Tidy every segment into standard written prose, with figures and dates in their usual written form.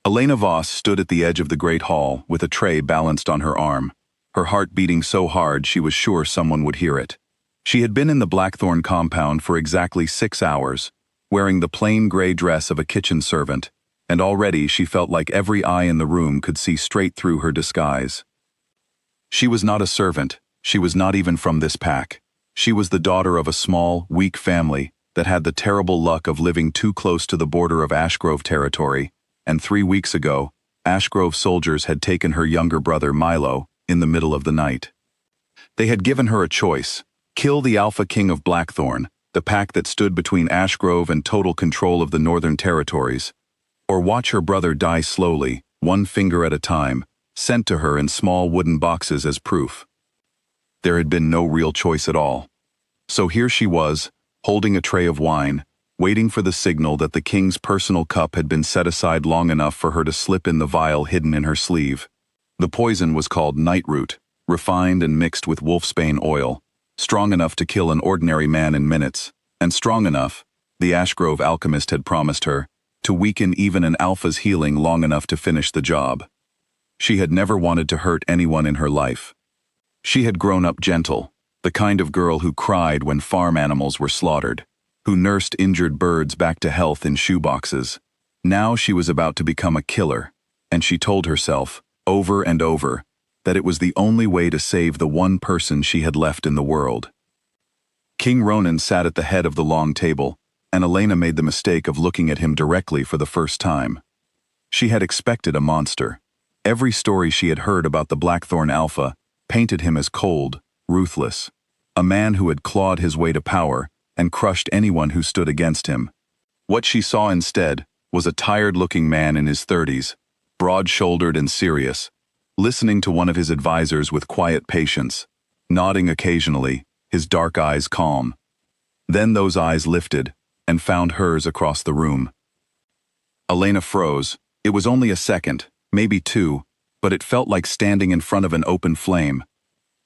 Elena Voss stood at the edge of the great hall with a tray balanced on her arm, her heart beating so hard she was sure someone would hear it. She had been in the Blackthorn compound for exactly 6 hours, wearing the plain gray dress of a kitchen servant, and already she felt like every eye in the room could see straight through her disguise. She was not a servant, she was not even from this pack. She was the daughter of a small, weak family that had the terrible luck of living too close to the border of Ashgrove territory, and 3 weeks ago, Ashgrove soldiers had taken her younger brother Milo in the middle of the night. They had given her a choice: kill the Alpha King of Blackthorn, the pack that stood between Ashgrove and total control of the Northern Territories, or watch her brother die slowly, one finger at a time, sent to her in small wooden boxes as proof. There had been no real choice at all. So here she was, holding a tray of wine, waiting for the signal that the king's personal cup had been set aside long enough for her to slip in the vial hidden in her sleeve. The poison was called nightroot, refined and mixed with wolfsbane oil, strong enough to kill an ordinary man in minutes, and strong enough, the Ashgrove alchemist had promised her, to weaken even an alpha's healing long enough to finish the job. She had never wanted to hurt anyone in her life. She had grown up gentle, the kind of girl who cried when farm animals were slaughtered, who nursed injured birds back to health in shoeboxes. Now she was about to become a killer, and she told herself, over and over, that it was the only way to save the one person she had left in the world. King Ronan sat at the head of the long table, and Elena made the mistake of looking at him directly for the first time. She had expected a monster. Every story she had heard about the Blackthorn Alpha painted him as cold, ruthless, a man who had clawed his way to power and crushed anyone who stood against him. What she saw instead was a tired-looking man in his 30s, broad-shouldered and serious, listening to one of his advisors with quiet patience, nodding occasionally, his dark eyes calm. Then those eyes lifted and found hers across the room. Elena froze. It was only a second, maybe 2, but it felt like standing in front of an open flame.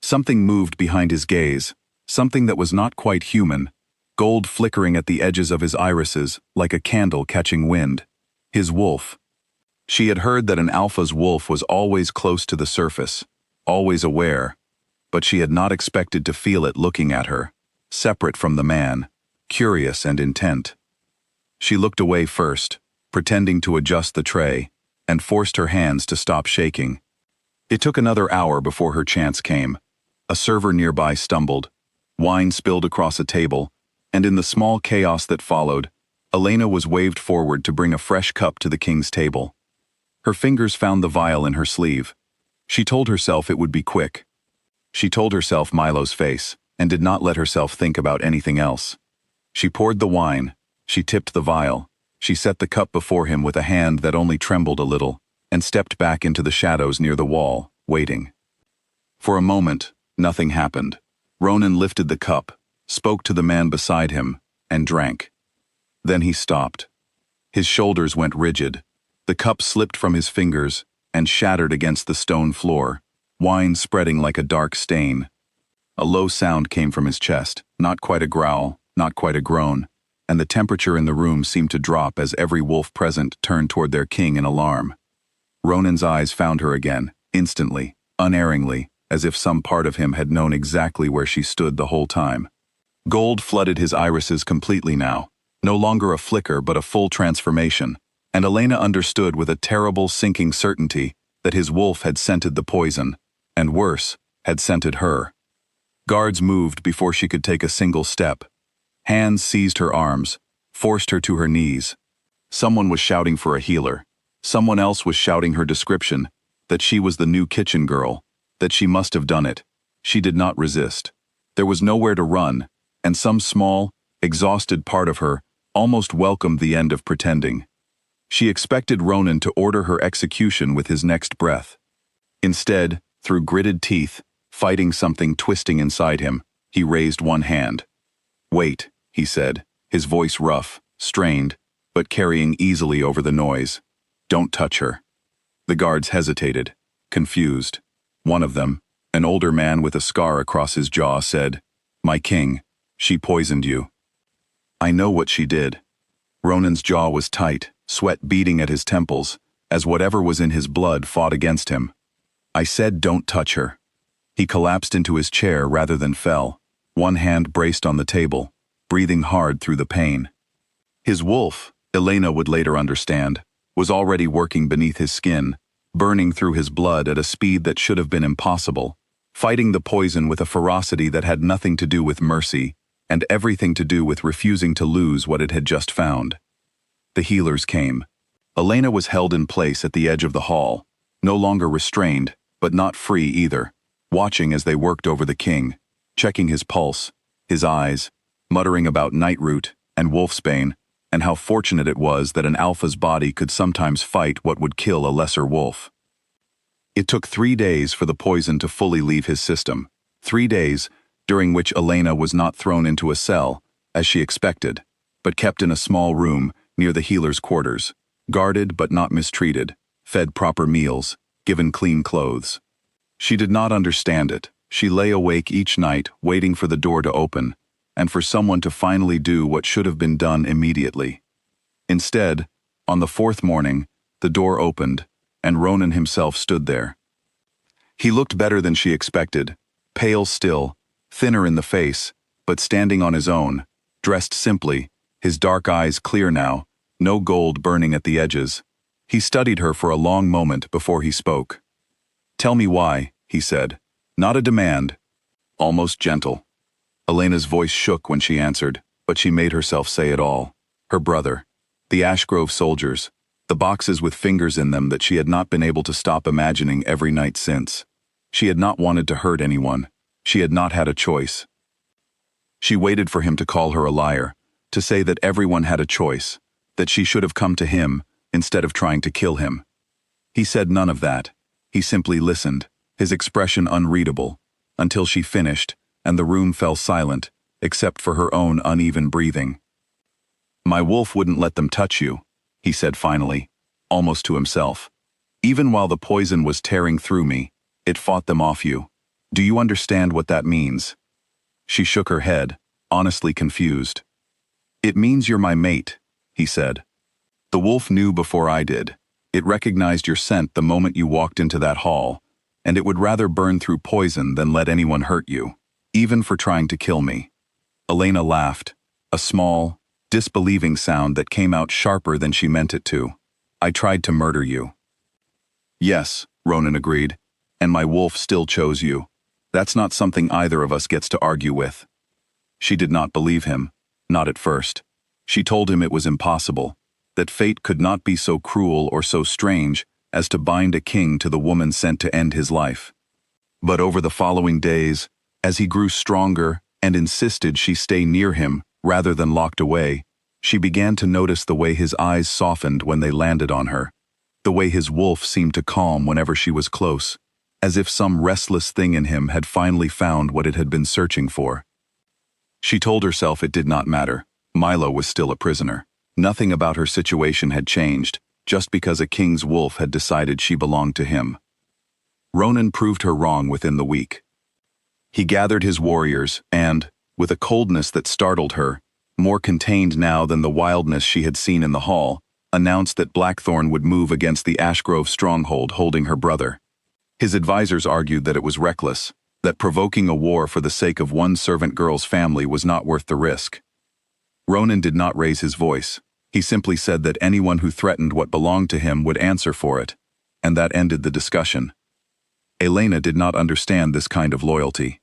Something moved behind his gaze, something that was not quite human, gold flickering at the edges of his irises like a candle catching wind. His wolf. She had heard that an alpha's wolf was always close to the surface, always aware, but she had not expected to feel it looking at her, separate from the man, curious and intent. She looked away first, pretending to adjust the tray, and forced her hands to stop shaking. It took another hour before her chance came. A server nearby stumbled, wine spilled across a table, and in the small chaos that followed, Elena was waved forward to bring a fresh cup to the king's table. Her fingers found the vial in her sleeve. She told herself it would be quick. She told herself Milo's face, and did not let herself think about anything else. She poured the wine, she tipped the vial, she set the cup before him with a hand that only trembled a little, and stepped back into the shadows near the wall, waiting. For a moment, nothing happened. Ronan lifted the cup, spoke to the man beside him, and drank. Then he stopped. His shoulders went rigid. The cup slipped from his fingers and shattered against the stone floor, wine spreading like a dark stain. A low sound came from his chest, not quite a growl, not quite a groan, and the temperature in the room seemed to drop as every wolf present turned toward their king in alarm. Ronan's eyes found her again, instantly, unerringly, as if some part of him had known exactly where she stood the whole time. Gold flooded his irises completely now, no longer a flicker but a full transformation, and Elena understood with a terrible sinking certainty that his wolf had scented the poison, and worse, had scented her. Guards moved before she could take a single step. Hands seized her arms, forced her to her knees. Someone was shouting for a healer. Someone else was shouting her description, that she was the new kitchen girl, that she must have done it. She did not resist. There was nowhere to run, and some small, exhausted part of her almost welcomed the end of pretending. She expected Ronan to order her execution with his next breath. Instead, through gritted teeth, fighting something twisting inside him, he raised one hand. "Wait," he said, his voice rough, strained, but carrying easily over the noise. "Don't touch her." The guards hesitated, confused. One of them, an older man with a scar across his jaw, said, "My king, she poisoned you." "I know what she did." Ronan's jaw was tight, sweat beading at his temples, as whatever was in his blood fought against him. I said, "Don't touch her." He collapsed into his chair rather than fell, one hand braced on the table, breathing hard through the pain. His wolf, Elena would later understand, was already working beneath his skin, burning through his blood at a speed that should have been impossible, fighting the poison with a ferocity that had nothing to do with mercy and everything to do with refusing to lose what it had just found. The healers came. Elena was held in place at the edge of the hall, no longer restrained, but not free either, watching as they worked over the king, checking his pulse, his eyes, muttering about nightroot and wolfsbane, and how fortunate it was that an alpha's body could sometimes fight what would kill a lesser wolf. It took 3 days for the poison to fully leave his system, 3 days during which Elena was not thrown into a cell, as she expected, but kept in a small room near the healer's quarters, guarded but not mistreated, fed proper meals, given clean clothes. She did not understand it. She lay awake each night waiting for the door to open, and for someone to finally do what should have been done immediately. Instead, on the 4th morning, the door opened, and Ronan himself stood there. He looked better than she expected, pale still, thinner in the face, but standing on his own, dressed simply, his dark eyes clear now, no gold burning at the edges. He studied her for a long moment before he spoke. "Tell me why," he said. "Not a demand." Almost gentle. Elena's voice shook when she answered, but she made herself say it all. Her brother, the Ashgrove soldiers, the boxes with fingers in them that she had not been able to stop imagining every night since. She had not wanted to hurt anyone. She had not had a choice. She waited for him to call her a liar, to say that everyone had a choice, that she should have come to him instead of trying to kill him. He said none of that. He simply listened, his expression unreadable, until she finished, and the room fell silent, except for her own uneven breathing. "My wolf wouldn't let them touch you," he said finally, almost to himself. "Even while the poison was tearing through me, it fought them off you. Do you understand what that means?" She shook her head, honestly confused. "It means you're my mate," he said. "The wolf knew before I did. It recognized your scent the moment you walked into that hall, and it would rather burn through poison than let anyone hurt you, even for trying to kill me." Elena laughed, a small, disbelieving sound that came out sharper than she meant it to. "I tried to murder you." "Yes," Ronan agreed, "and my wolf still chose you. That's not something either of us gets to argue with." She did not believe him, not at first. She told him it was impossible, that fate could not be so cruel or so strange as to bind a king to the woman sent to end his life. But over the following days, as he grew stronger and insisted she stay near him rather than locked away, she began to notice the way his eyes softened when they landed on her, the way his wolf seemed to calm whenever she was close, as if some restless thing in him had finally found what it had been searching for. She told herself it did not matter. Milo was still a prisoner. Nothing about her situation had changed, just because a king's wolf had decided she belonged to him. Ronan proved her wrong within the week. He gathered his warriors and, with a coldness that startled her, more contained now than the wildness she had seen in the hall, announced that Blackthorn would move against the Ashgrove stronghold holding her brother. His advisors argued that it was reckless, that provoking a war for the sake of one servant girl's family was not worth the risk. Ronan did not raise his voice. He simply said that anyone who threatened what belonged to him would answer for it, and that ended the discussion. Elena did not understand this kind of loyalty.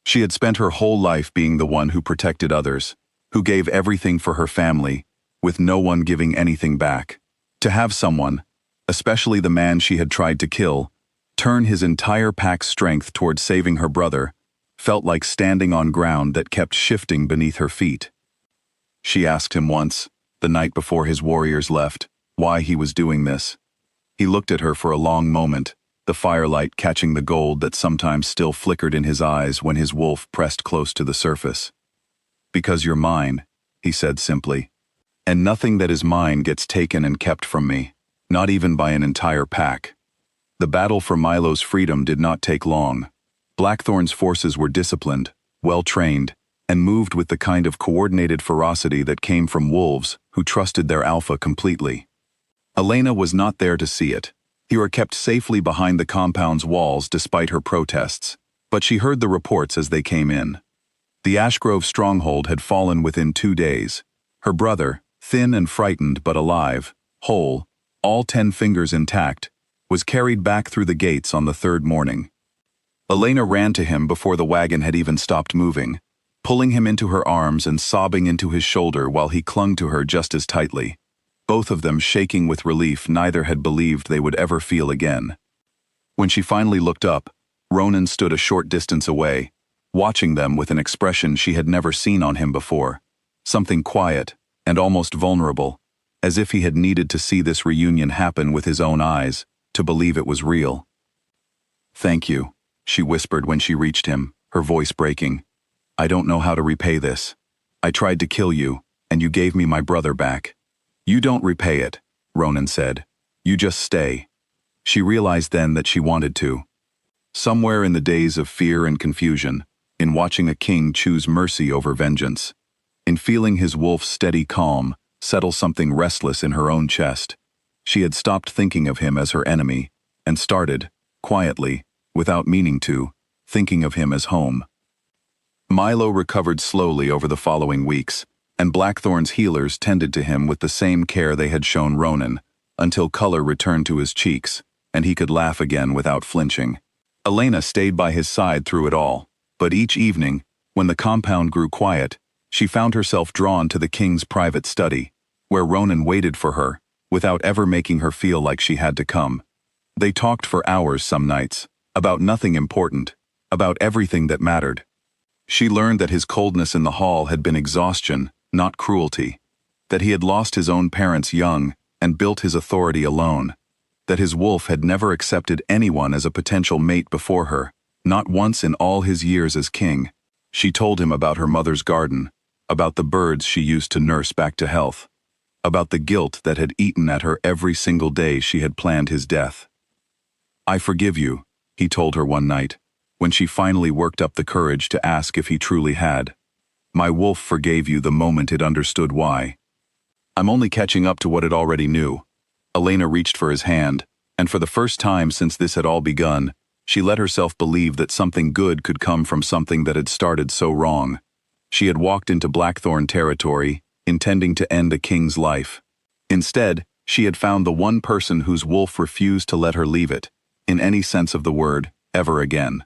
She had spent her whole life being the one who protected others, who gave everything for her family, with no one giving anything back. To have someone, especially the man she had tried to kill, turn his entire pack's strength toward saving her brother, felt like standing on ground that kept shifting beneath her feet. She asked him once, the night before his warriors left, why he was doing this. He looked at her for a long moment, the firelight catching the gold that sometimes still flickered in his eyes when his wolf pressed close to the surface. "Because you're mine," he said simply. "And nothing that is mine gets taken and kept from me, not even by an entire pack." The battle for Milo's freedom did not take long. Blackthorn's forces were disciplined, well-trained, and moved with the kind of coordinated ferocity that came from wolves who trusted their alpha completely. Elena was not there to see it. They were kept safely behind the compound's walls despite her protests, but she heard the reports as they came in. The Ashgrove stronghold had fallen within 2 days. Her brother, thin and frightened but alive, whole, all 10 fingers intact, was carried back through the gates on the 3rd morning. Elena ran to him before the wagon had even stopped moving, pulling him into her arms and sobbing into his shoulder while he clung to her just as tightly. Both of them shaking with relief neither had believed they would ever feel again. When she finally looked up, Ronan stood a short distance away, watching them with an expression she had never seen on him before, something quiet and almost vulnerable, as if he had needed to see this reunion happen with his own eyes, to believe it was real. "Thank you," she whispered when she reached him, her voice breaking. "I don't know how to repay this. I tried to kill you, and you gave me my brother back." "You don't repay it," Ronan said. "You just stay." She realized then that she wanted to. Somewhere in the days of fear and confusion, in watching a king choose mercy over vengeance, in feeling his wolf's steady calm settle something restless in her own chest, she had stopped thinking of him as her enemy and started, quietly, without meaning to, thinking of him as home. Milo recovered slowly over the following weeks, and Blackthorn's healers tended to him with the same care they had shown Ronan, until color returned to his cheeks, and he could laugh again without flinching. Elena stayed by his side through it all, but each evening, when the compound grew quiet, she found herself drawn to the king's private study, where Ronan waited for her, without ever making her feel like she had to come. They talked for hours some nights, about nothing important, about everything that mattered. She learned that his coldness in the hall had been exhaustion, not cruelty, that he had lost his own parents young and built his authority alone, that his wolf had never accepted anyone as a potential mate before her, not once in all his years as king. She told him about her mother's garden, about the birds she used to nurse back to health, about the guilt that had eaten at her every single day she had planned his death. "I forgive you," he told her one night, when she finally worked up the courage to ask if he truly had. "My wolf forgave you the moment it understood why." "I'm only catching up to what it already knew." Elena reached for his hand, and for the first time since this had all begun, she let herself believe that something good could come from something that had started so wrong. She had walked into Blackthorn territory, intending to end a king's life. Instead, she had found the one person whose wolf refused to let her leave it, in any sense of the word, ever again.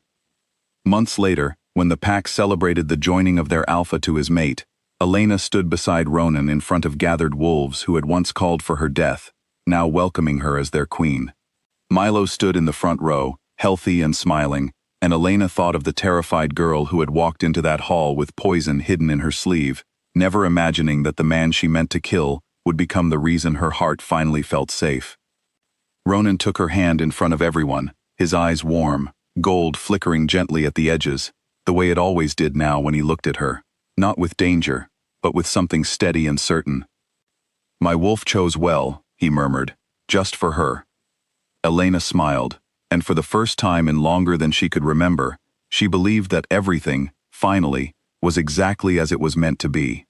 Months later, when the pack celebrated the joining of their alpha to his mate, Elena stood beside Ronan in front of gathered wolves who had once called for her death, now welcoming her as their queen. Milo stood in the front row, healthy and smiling, and Elena thought of the terrified girl who had walked into that hall with poison hidden in her sleeve, never imagining that the man she meant to kill would become the reason her heart finally felt safe. Ronan took her hand in front of everyone, his eyes warm, gold flickering gently at the edges, the way it always did now when he looked at her, not with danger, but with something steady and certain. "My wolf chose well," he murmured, "just for her." Elena smiled, and for the first time in longer than she could remember, she believed that everything, finally, was exactly as it was meant to be.